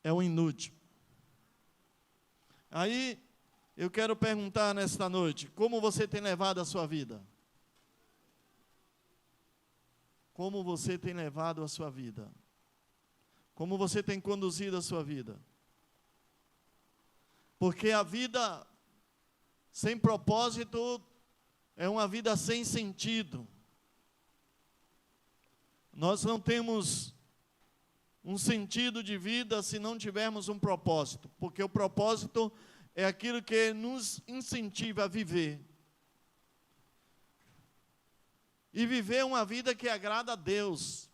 é um inútil. Aí, eu quero perguntar nesta noite, como você tem levado a sua vida? Como você tem levado a sua vida? Como você tem conduzido a sua vida? Porque a vida sem propósito é uma vida sem sentido. Nós não temos um sentido de vida se não tivermos um propósito, porque o propósito é aquilo que nos incentiva a viver. E viver uma vida que agrada a Deus.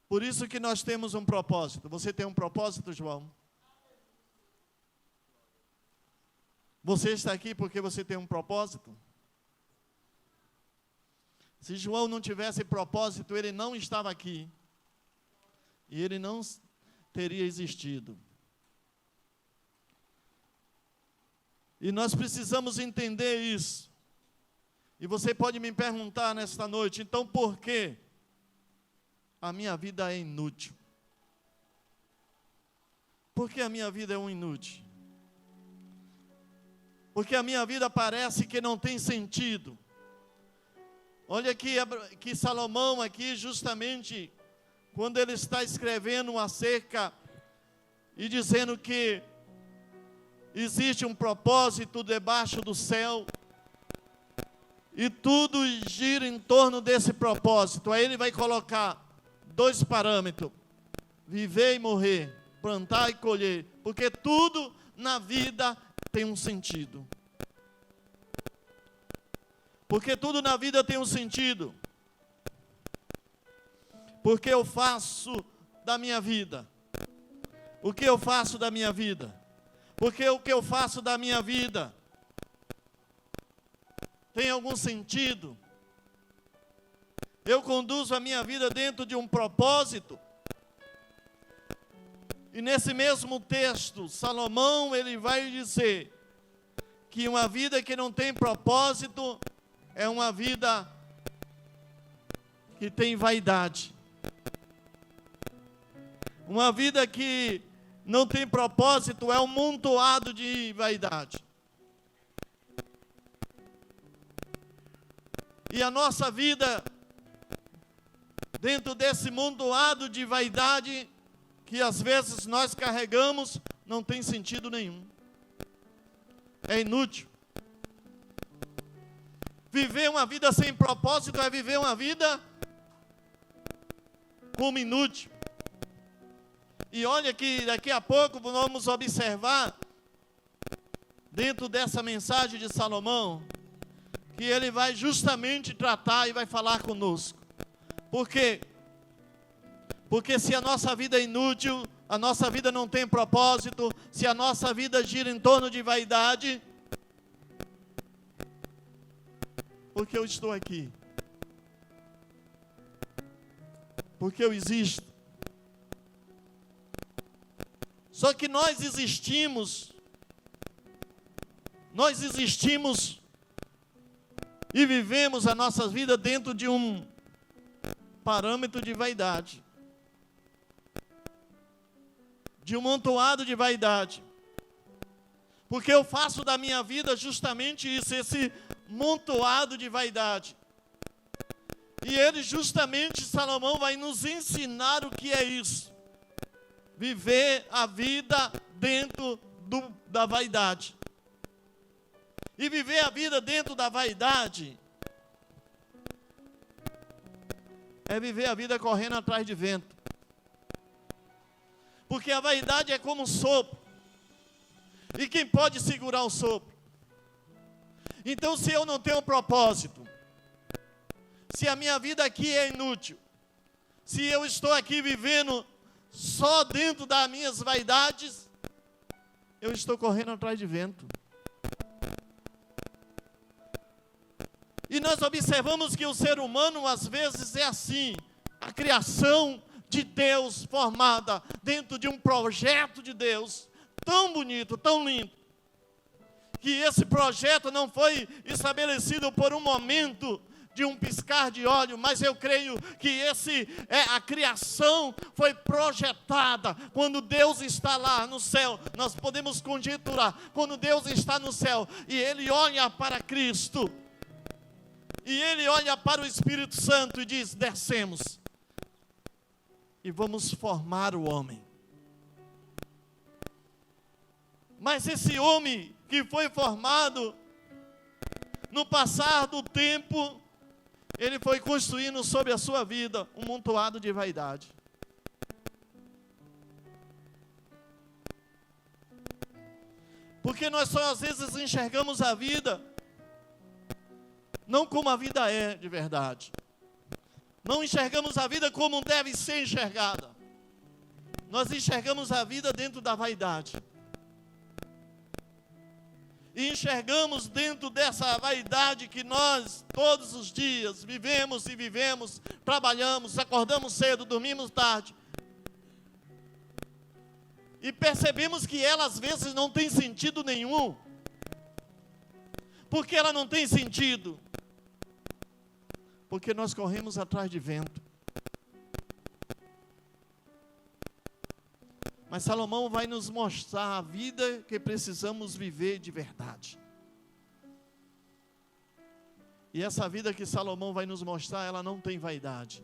Por isso que nós temos um propósito. Você tem um propósito, João? Você está aqui porque você tem um propósito? Se João não tivesse propósito, ele não estava aqui. E ele não teria existido. E nós precisamos entender isso. E você pode me perguntar nesta noite, então por que a minha vida é inútil? Por que a minha vida é um inútil? Porque a minha vida parece que não tem sentido. Olha que Salomão aqui, justamente, quando ele está escrevendo acerca e dizendo que existe um propósito debaixo do céu, e tudo gira em torno desse propósito. Aí ele vai colocar 2 parâmetros: viver e morrer, plantar e colher, porque tudo na vida tem um sentido. Porque tudo na vida tem um sentido. Porque eu faço da minha vida. O que eu faço da minha vida? Porque o que eu faço da minha vida tem algum sentido? Eu conduzo a minha vida dentro de um propósito. E nesse mesmo texto, Salomão, ele vai dizer que uma vida que não tem propósito é uma vida que tem vaidade. Uma vida que não tem propósito é um amontoado de vaidade. E a nossa vida, dentro desse amontoado de vaidade, que às vezes nós carregamos, não tem sentido nenhum. É inútil. Viver uma vida sem propósito é viver uma vida como inútil. E olha que daqui a pouco vamos observar, dentro dessa mensagem de Salomão, que ele vai justamente tratar e vai falar conosco. Por quê? Porque se a nossa vida é inútil, a nossa vida não tem propósito, se a nossa vida gira em torno de vaidade, porque eu estou aqui? Porque eu existo. Só que nós existimos e vivemos a nossa vida dentro de um parâmetro de vaidade, de um amontoado de vaidade, porque eu faço da minha vida justamente isso, esse amontoado de vaidade. E ele justamente, Salomão, vai nos ensinar o que é isso. Viver a vida dentro da vaidade. E viver a vida dentro da vaidade é viver a vida correndo atrás de vento. Porque a vaidade é como um sopro. E quem pode segurar o sopro? Então, se eu não tenho um propósito, se a minha vida aqui é inútil, se eu estou aqui vivendo só dentro das minhas vaidades, eu estou correndo atrás de vento. E nós observamos que o ser humano às vezes é assim, a criação de Deus formada dentro de um projeto de Deus, tão bonito, tão lindo, que esse projeto não foi estabelecido por um momento de um piscar de olho, mas eu creio que a criação foi projetada. Quando Deus está lá no céu, nós podemos conjecturar, quando Deus está no céu, e Ele olha para Cristo, e Ele olha para o Espírito Santo e diz: descemos, e vamos formar o homem. Mas esse homem que foi formado, no passar do tempo, ele foi construindo sobre a sua vida um montoado de vaidade. Porque nós só às vezes enxergamos a vida não como a vida é de verdade. Não enxergamos a vida como deve ser enxergada. Nós enxergamos a vida dentro da vaidade. E enxergamos dentro dessa vaidade que nós, todos os dias, vivemos e vivemos, trabalhamos, acordamos cedo, dormimos tarde. E percebemos que ela às vezes não tem sentido nenhum. Por que ela não tem sentido? Porque nós corremos atrás de vento. Mas Salomão vai nos mostrar a vida que precisamos viver de verdade. E essa vida que Salomão vai nos mostrar, ela não tem vaidade.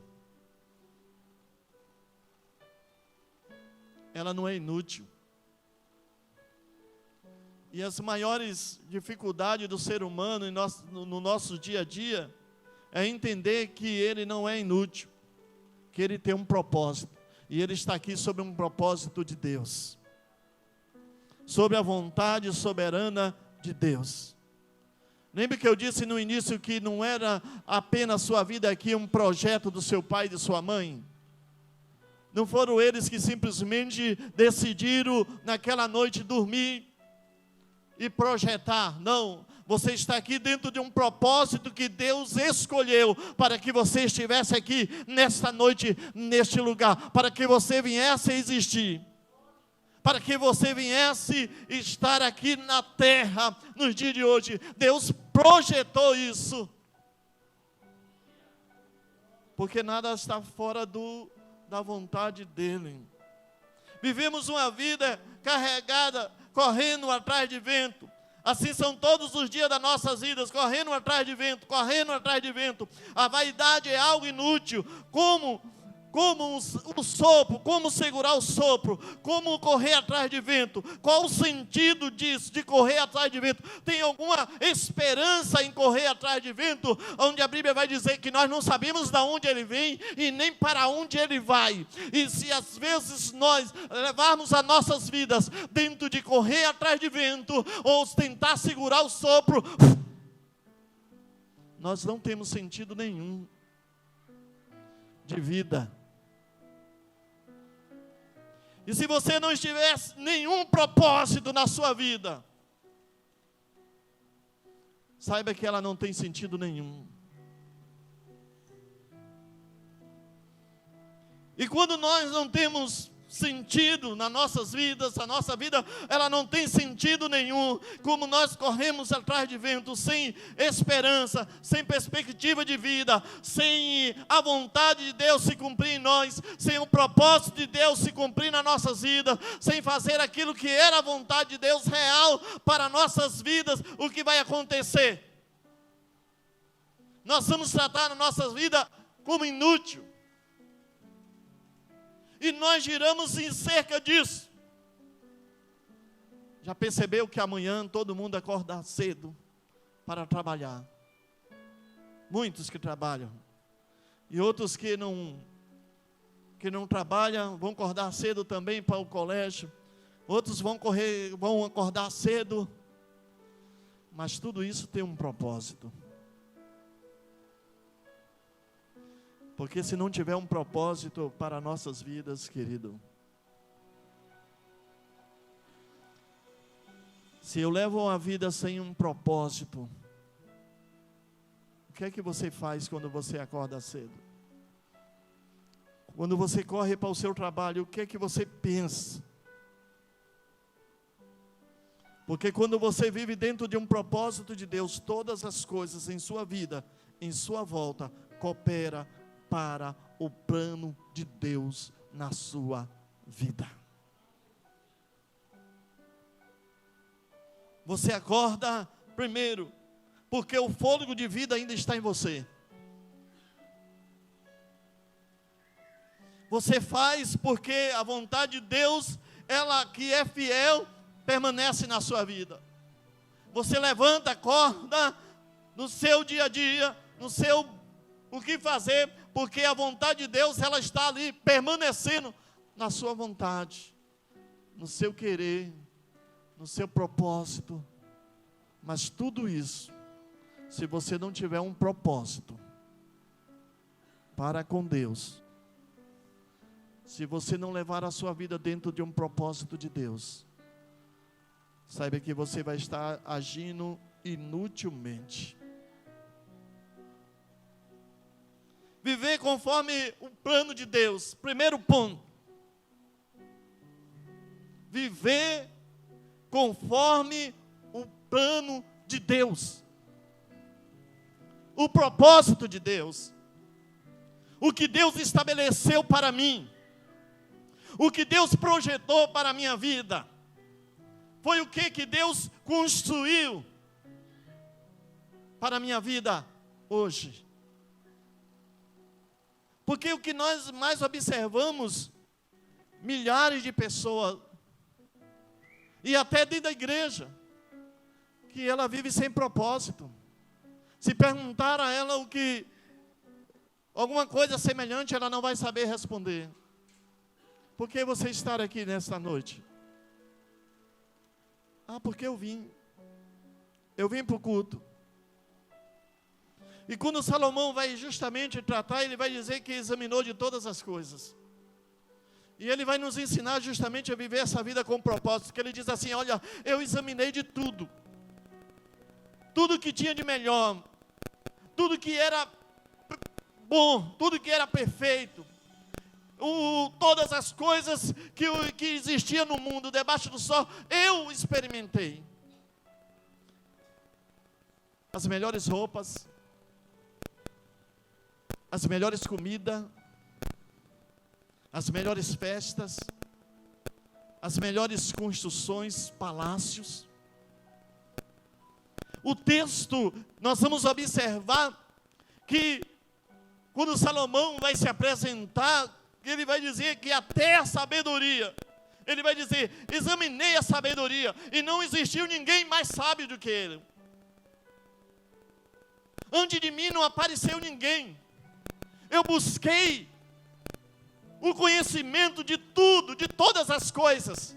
Ela não é inútil. E as maiores dificuldades do ser humano no nosso dia a dia é entender que ele não é inútil, que ele tem um propósito. E ele está aqui sobre um propósito de Deus, sobre a vontade soberana de Deus. Lembre que eu disse no início que não era apenas sua vida aqui um projeto do seu pai e de sua mãe. Não foram eles que simplesmente decidiram naquela noite dormir e projetar, não. Você está aqui dentro de um propósito que Deus escolheu para que você estivesse aqui nesta noite, neste lugar, para que você viesse a existir, para que você viesse estar aqui na terra nos dias de hoje. Deus projetou isso, porque nada está fora da vontade dEle. Vivemos uma vida carregada, correndo atrás de vento. Assim são todos os dias das nossas vidas, correndo atrás de vento, correndo atrás de vento. A vaidade é algo inútil, como o sopro, como segurar o sopro, como correr atrás de vento. Qual o sentido disso, de correr atrás de vento? Tem alguma esperança em correr atrás de vento, onde a Bíblia vai dizer que nós não sabemos de onde ele vem e nem para onde ele vai. E se às vezes nós levarmos as nossas vidas dentro de correr atrás de vento, ou tentar segurar o sopro, nós não temos sentido nenhum de vida. E se você não tiver nenhum propósito na sua vida, saiba que ela não tem sentido nenhum. E quando nós não temos sentido nas nossas vidas, a nossa vida, ela não tem sentido nenhum, como nós corremos atrás de vento, sem esperança, sem perspectiva de vida, sem a vontade de Deus se cumprir em nós, sem o propósito de Deus se cumprir nas nossas vidas, sem fazer aquilo que era a vontade de Deus real para nossas vidas. O que vai acontecer? Nós vamos tratar a nossa vida como inútil. E nós giramos em cerca disso. Já percebeu que amanhã todo mundo acorda cedo para trabalhar? Muitos que trabalham. E outros que não trabalham, vão acordar cedo também para o colégio. Outros vão acordar cedo. Mas tudo isso tem um propósito. Porque se não tiver um propósito para nossas vidas, querido, se eu levo uma vida sem um propósito, o que é que você faz quando você acorda cedo? Quando você corre para o seu trabalho, o que é que você pensa? Porque quando você vive dentro de um propósito de Deus, todas as coisas em sua vida, em sua volta, coopera para o plano de Deus na sua vida. Você acorda primeiro, porque o fôlego de vida ainda está em você. Você faz porque a vontade de Deus, ela que é fiel, permanece na sua vida. Você levanta, acorda no seu dia a dia, no seu o que fazer, porque a vontade de Deus, ela está ali permanecendo na sua vontade, no seu querer, no seu propósito. Mas tudo isso, se você não tiver um propósito para com Deus, se você não levar a sua vida dentro de um propósito de Deus, saiba que você vai estar agindo inutilmente. Viver conforme o plano de Deus. Primeiro ponto. Viver conforme o plano de Deus. O propósito de Deus. O que Deus estabeleceu para mim. O que Deus projetou para a minha vida. Foi o que Deus construiu para a minha vida hoje. Porque o que nós mais observamos, milhares de pessoas, e até dentro da igreja, que ela vive sem propósito. Se perguntar a ela alguma coisa semelhante, ela não vai saber responder. Por que você está aqui nesta noite? Porque eu vim para o culto. E quando Salomão vai justamente tratar, ele vai dizer que examinou de todas as coisas. E ele vai nos ensinar justamente a viver essa vida com propósito. Que ele diz assim, olha, eu examinei de tudo. Tudo que tinha de melhor. Tudo que era bom. Tudo que era perfeito. Todas as coisas que existiam no mundo, debaixo do sol, eu experimentei. As melhores roupas, as melhores comidas, as melhores festas, as melhores construções, palácios. O texto, nós vamos observar que quando Salomão vai se apresentar, ele vai dizer que até a sabedoria, ele vai dizer, examinei a sabedoria, e não existiu ninguém mais sábio do que ele. Antes de mim não apareceu ninguém. Eu busquei o conhecimento de tudo, de todas as coisas.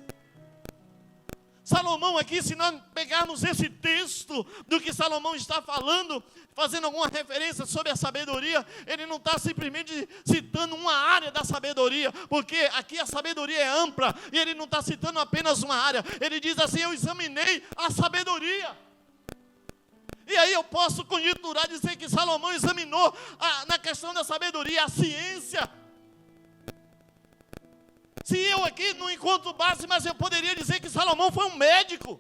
Salomão aqui, se nós pegarmos esse texto do que Salomão está falando, fazendo alguma referência sobre a sabedoria, ele não está simplesmente citando uma área da sabedoria, porque aqui a sabedoria é ampla, e ele não está citando apenas uma área, ele diz assim, eu examinei a sabedoria. E aí eu posso conjecturar, dizer que Salomão examinou na questão da sabedoria, a ciência. Se eu aqui não encontro base, mas eu poderia dizer que Salomão foi um médico.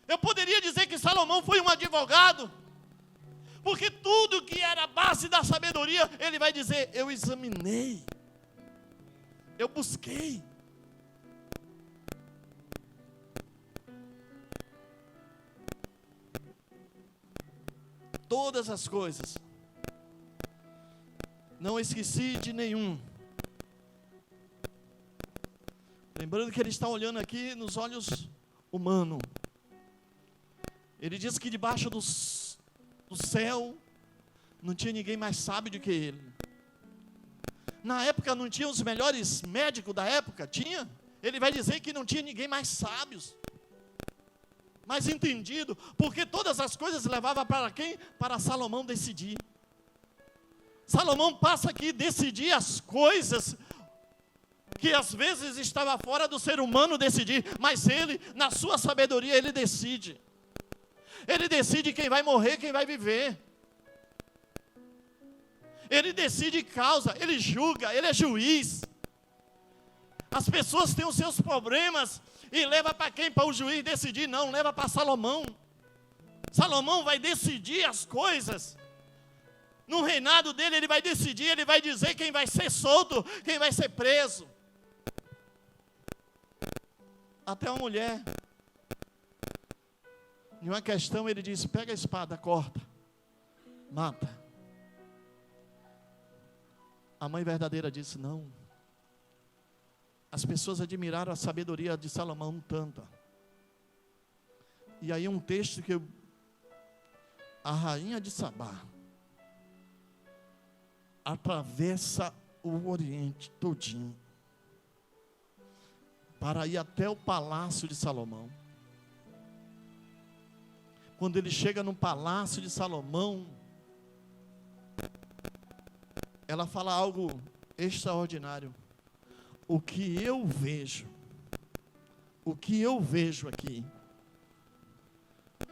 Eu poderia dizer que Salomão foi um advogado. Porque tudo que era base da sabedoria, ele vai dizer, eu examinei. Eu busquei. Todas as coisas. Não esqueci de nenhum. Lembrando que ele está olhando aqui nos olhos humanos. Ele diz que debaixo do céu não tinha ninguém mais sábio do que ele. Na época não tinha os melhores médicos da época? Tinha. Ele vai dizer que não tinha ninguém mais sábios, mais entendido, porque todas as coisas levavam para quem? Para Salomão decidir. Salomão passa aqui a decidir as coisas que às vezes estava fora do ser humano decidir, mas ele, na sua sabedoria, ele decide. Ele decide quem vai morrer, quem vai viver. Ele decide causa, ele julga, ele é juiz. As pessoas têm os seus problemas, E leva para quem? Para o juiz decidir? Não, leva para Salomão. Salomão vai decidir as coisas. No reinado dele, ele vai decidir, ele vai dizer quem vai ser solto, quem vai ser preso. Até uma mulher, em uma questão, ele disse: pega a espada, corta, mata. A mãe verdadeira disse: não. As pessoas admiraram a sabedoria de Salomão tanta. E aí um texto que a rainha de Sabá atravessa o Oriente todinho para ir até o palácio de Salomão. Quando ele chega no palácio de Salomão, ela fala algo extraordinário. O que eu vejo aqui,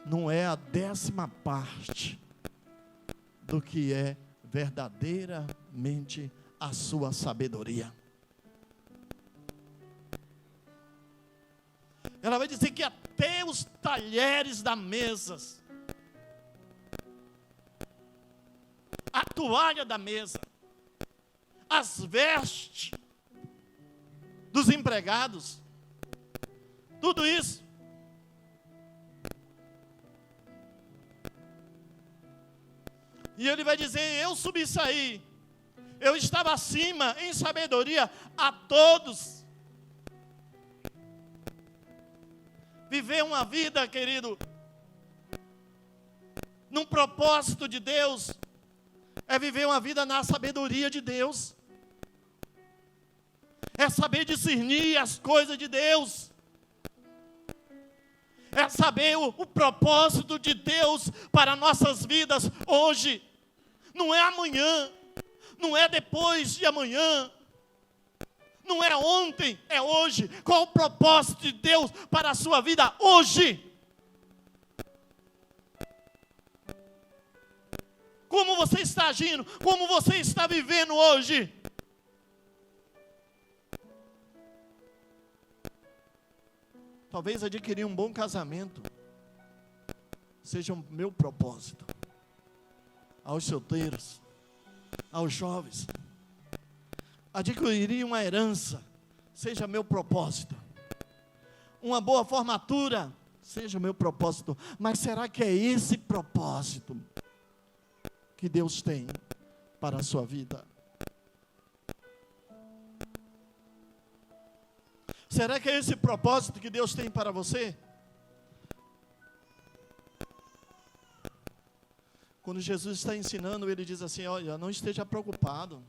não é a 10ª parte do que é verdadeiramente a sua sabedoria. Ela vai dizer que até os talheres das mesas, a toalha da mesa, as vestes dos empregados, tudo isso. E ele vai dizer: eu subsaí, eu estava acima em sabedoria a todos. Viver uma vida, querido, num propósito de Deus, é viver uma vida na sabedoria de Deus. É saber discernir as coisas de Deus. É saber o propósito de Deus para nossas vidas hoje. Não é amanhã, não é depois de amanhã, não é ontem, é hoje. Qual o propósito de Deus para a sua vida hoje? Como você está agindo? Como você está vivendo hoje? Talvez adquirir um bom casamento seja o meu propósito. Aos solteiros, aos jovens, adquirir uma herança seja meu propósito. Uma boa formatura seja o meu propósito. Mas será que é esse propósito que Deus tem para a sua vida? Será que é esse propósito que Deus tem para você? Quando Jesus está ensinando, ele diz assim: olha, não esteja preocupado.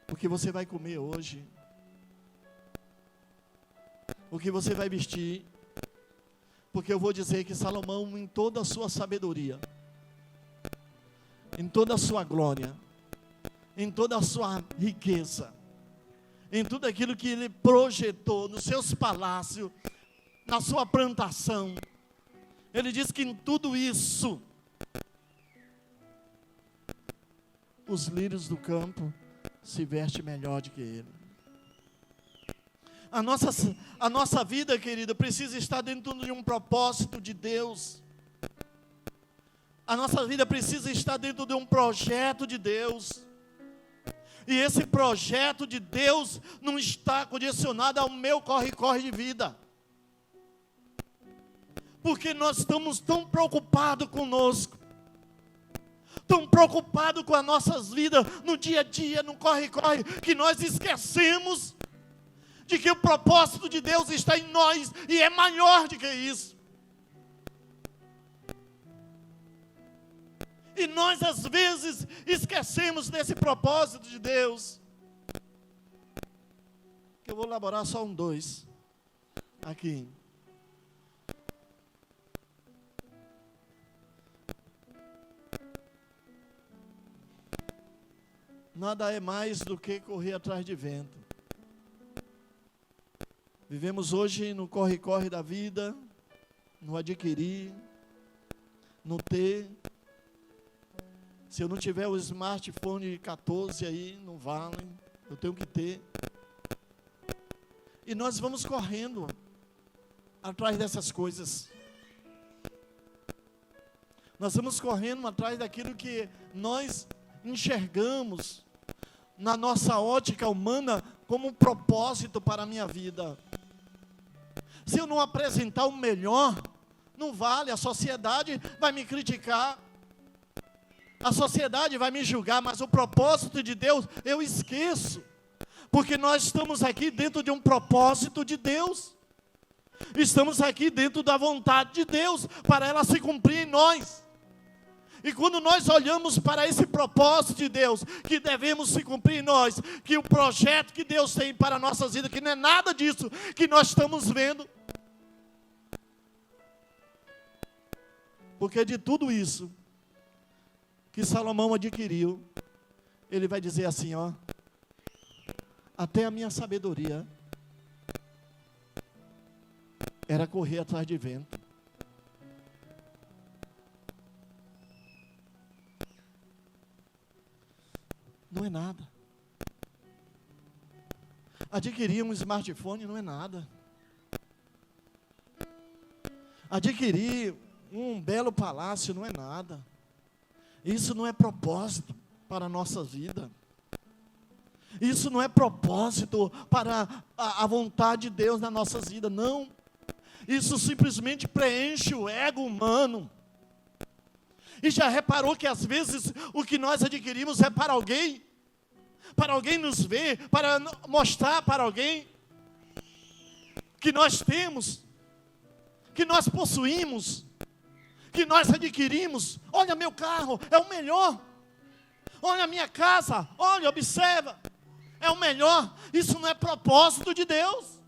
O que você vai comer hoje? O que você vai vestir? Porque eu vou dizer que Salomão, em toda a sua sabedoria, em toda a sua glória, em toda a sua riqueza, em tudo aquilo que ele projetou nos seus palácios, na sua plantação, ele diz que em tudo isso, os lírios do campo se vestem melhor do que ele. A nossa vida, querida, precisa estar dentro de um propósito de Deus. A nossa vida precisa estar dentro de um projeto de Deus. E esse projeto de Deus não está condicionado ao meu corre-corre de vida. Porque nós estamos tão preocupados conosco, tão preocupados com as nossas vidas, no dia a dia, no corre-corre, que nós esquecemos de que o propósito de Deus está em nós, e é maior do que isso. E nós às vezes esquecemos desse propósito de Deus. Eu vou elaborar só 2 aqui. Nada é mais do que correr atrás de vento. Vivemos hoje no corre-corre da vida, no adquirir, no ter. Se eu não tiver o smartphone 14 aí, não vale, eu tenho que ter. E nós vamos correndo atrás dessas coisas. Nós vamos correndo atrás daquilo que nós enxergamos na nossa ótica humana como um propósito para a minha vida. Se eu não apresentar o melhor, não vale, a sociedade vai me criticar, a sociedade vai me julgar, mas o propósito de Deus eu esqueço, porque nós estamos aqui dentro de um propósito de Deus, estamos aqui dentro da vontade de Deus, para ela se cumprir em nós. E quando nós olhamos para esse propósito de Deus, que devemos se cumprir em nós, que o projeto que Deus tem para a nossa vida, que não é nada disso que nós estamos vendo, porque de tudo isso que Salomão adquiriu, ele vai dizer assim, ó, até a minha sabedoria era correr atrás de vento. Não é nada. Adquirir um smartphone não é nada. Adquirir um belo palácio não é nada. Isso não é propósito para a nossa vida. Isso não é propósito para a vontade de Deus na nossa vida, não. Isso simplesmente preenche o ego humano. E já reparou que às vezes o que nós adquirimos é para alguém nos ver, para mostrar para alguém que nós temos, que nós possuímos, que nós adquirimos. Olha meu carro, é o melhor. Olha a minha casa, olha, observa, é o melhor. Isso não é propósito de Deus.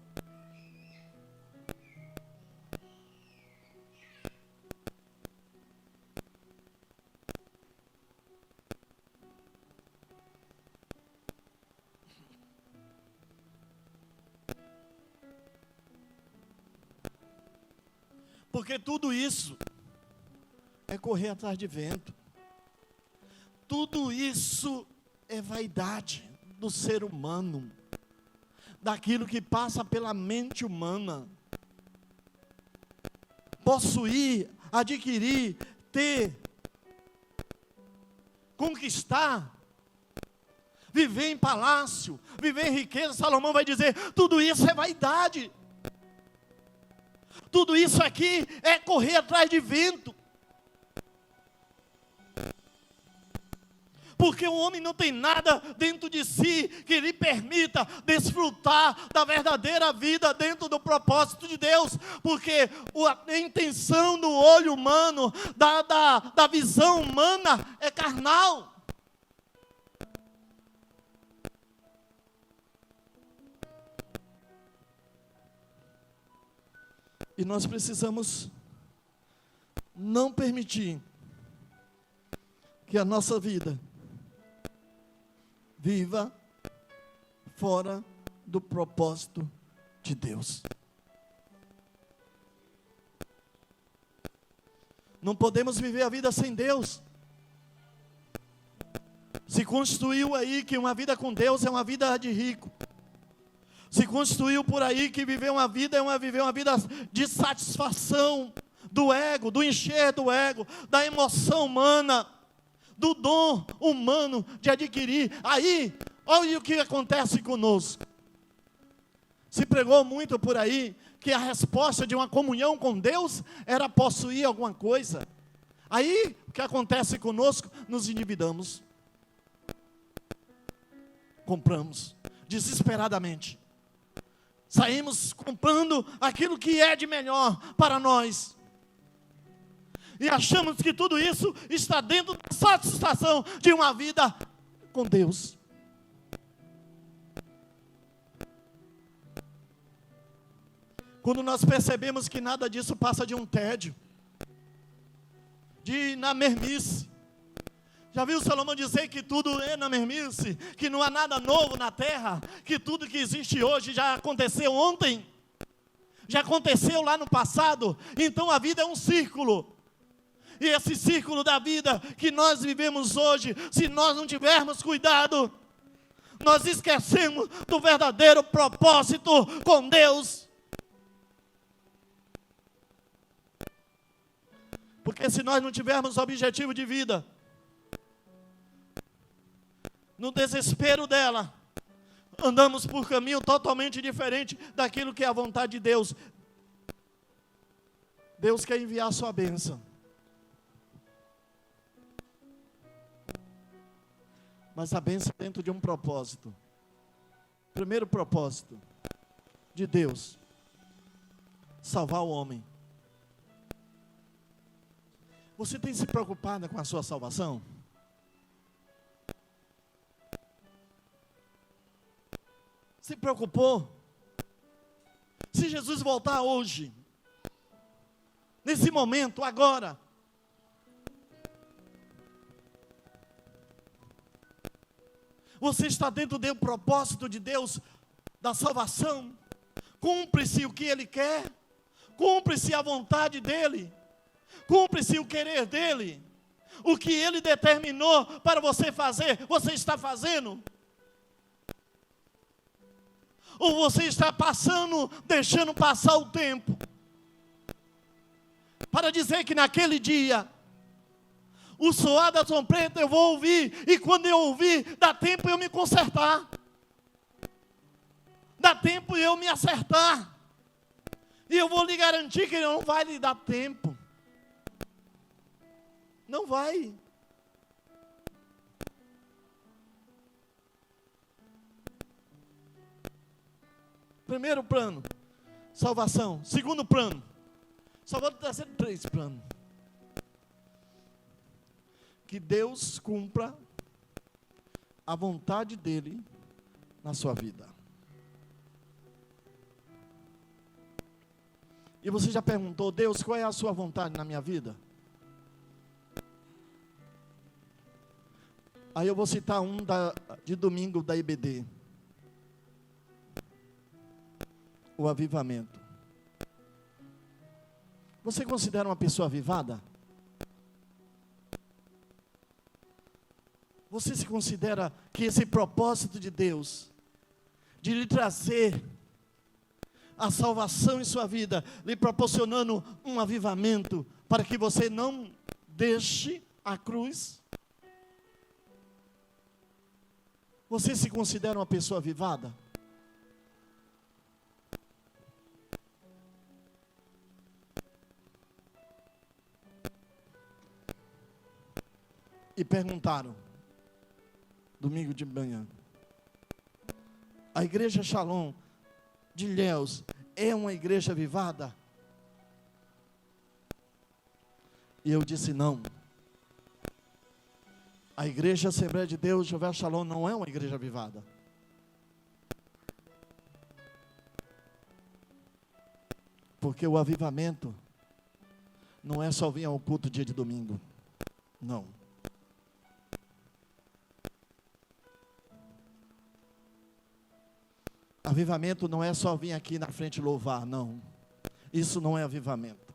Porque tudo isso é correr atrás de vento. Tudo isso é vaidade do ser humano, daquilo que passa pela mente humana. Possuir, adquirir, ter, conquistar, viver em palácio, viver em riqueza. Salomão vai dizer, tudo isso é vaidade. Tudo isso aqui é correr atrás de vento. Porque o homem não tem nada dentro de si que lhe permita desfrutar da verdadeira vida dentro do propósito de Deus. Porque a intenção do olho humano, da visão humana é carnal. E nós precisamos não permitir que a nossa vida viva fora do propósito de Deus. Não podemos viver a vida sem Deus. Se construiu aí que uma vida com Deus é uma vida de rico. Se construiu por aí que viver uma vida é viver uma vida de satisfação do ego, do encher do ego, da emoção humana, do dom humano de adquirir. Aí, olha o que acontece conosco. Se pregou muito por aí que a resposta de uma comunhão com Deus era possuir alguma coisa. Aí, o que acontece conosco? Nos endividamos. Compramos, desesperadamente. Saímos comprando aquilo que é de melhor para nós. E achamos que tudo isso está dentro da satisfação de uma vida com Deus. Quando nós percebemos que nada disso passa de um tédio, na mermice. Já viu Salomão dizer que tudo é na mermice, que não há nada novo na terra, que tudo que existe hoje já aconteceu ontem, já aconteceu lá no passado. Então a vida é um círculo, e esse círculo da vida que nós vivemos hoje, se nós não tivermos cuidado, nós esquecemos do verdadeiro propósito com Deus. Porque se nós não tivermos objetivo de vida, no desespero dela, andamos por caminho totalmente diferente daquilo que é a vontade de Deus. Deus quer enviar a sua bênção. Mas a bênção dentro de um propósito. Primeiro propósito de Deus: salvar o homem. Você tem se preocupado com a sua salvação? Se preocupou? Se Jesus voltar hoje, nesse momento, agora, você está dentro do propósito de Deus, da salvação? Cumpre-se o que Ele quer? Cumpre-se a vontade dEle? Cumpre-se o querer dEle? O que Ele determinou para você fazer, você está fazendo? Ou você está passando, deixando passar o tempo, para dizer que naquele dia, o soar da trombeta eu vou ouvir, e quando eu ouvir, dá tempo eu me consertar, dá tempo eu me acertar, e eu vou lhe garantir que não vai lhe dar tempo, não vai. Primeiro plano, salvação. Segundo plano, só vou trazer 3 planos. Que Deus cumpra a vontade dEle na sua vida. E você já perguntou: Deus, qual é a sua vontade na minha vida? Aí eu vou citar um de domingo da IBD. O avivamento. Você considera uma pessoa avivada? Você se considera que esse propósito de Deus, de lhe trazer a salvação em sua vida, lhe proporcionando um avivamento, para que você não deixe a cruz? Você se considera uma pessoa avivada? E perguntaram, domingo de manhã, a igreja Shalom de Ilhéus é uma igreja avivada? E eu disse não. A igreja Assembleia de Deus, Jeová Shalom, não é uma igreja avivada. Porque o avivamento não é só vir ao culto dia de domingo. Não. Avivamento não é só vir aqui na frente louvar, não. Isso não é avivamento.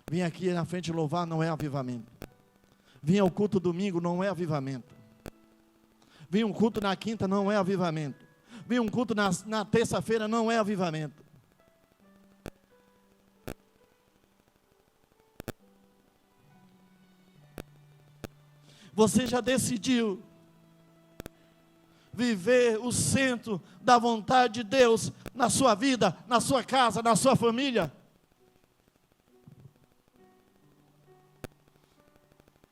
Vir aqui na frente louvar não é avivamento. Vir ao culto domingo não é avivamento. Vir um culto na quinta não é avivamento. Vir um culto na terça-feira não é avivamento. Você já decidiu viver o centro da vontade de Deus na sua vida, na sua casa, na sua família?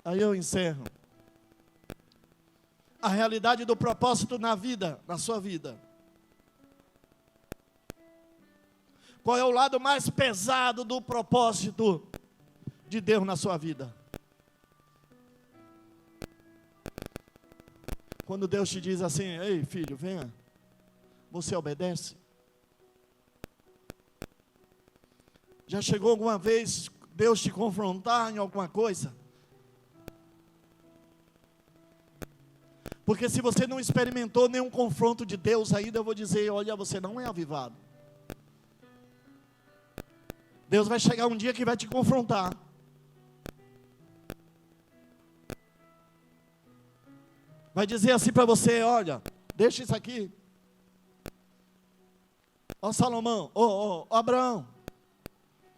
Aí eu encerro. A realidade do propósito na vida, na sua vida. Qual é o lado mais pesado do propósito de Deus na sua vida? Quando Deus te diz assim: ei filho, venha, você obedece? Já chegou alguma vez Deus te confrontar em alguma coisa? Porque se você não experimentou nenhum confronto de Deus ainda, eu vou dizer: olha, você não é avivado. Deus vai chegar um dia que vai te confrontar. vai dizer assim para você: olha, deixa isso aqui. Ó Salomão, ó Abraão,